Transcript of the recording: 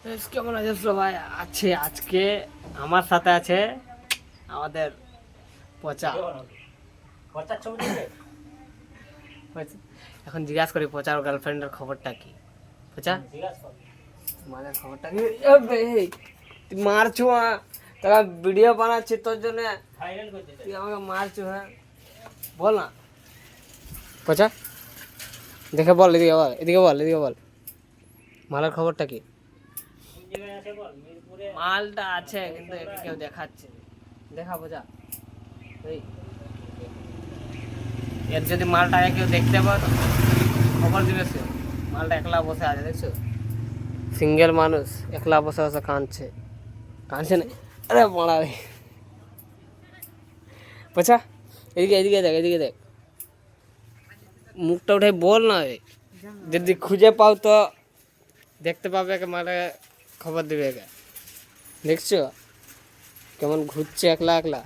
কেমন আছে সবাই? আছে আজকে আমার সাথে আছে আমাদের পচা। এখন জিজ্ঞাসা করি পচার গার্লফ্রেন্ডের খবরটা কি। পচা তোমাদের খবরটা কি? তুই মারছু, তারা ভিডিও বানাচ্ছি তোর জন্য, তুই আমাকে মারছু। হ্যাঁ বল না পচা, দেখে বল, এদিকে বল, এদিকে বল, এদিকে বল, মালের খবরটা কি? মালটা আছে কিন্তু একে কেউ দেখাচ্ছে। দেখা বোঝা এই এর যদি মালটাকে কেউ দেখতে পাও তো খবর দিবে। সে মালটা একলা বসে আছে, দেখছো? সিঙ্গেল মানুষ একলা বসে বসে কাঁদছে। কাঁদছে না? আরে মারা রে পচা, এদিকে এদিকে দেখ, এদিকে দেখ, মুখটা উঠে বল না। যদি খুঁজে পাও তো দেখতে পাবে, মানে খবর দিবে। দেখছো কেমন ঘুরছে একলা একলা।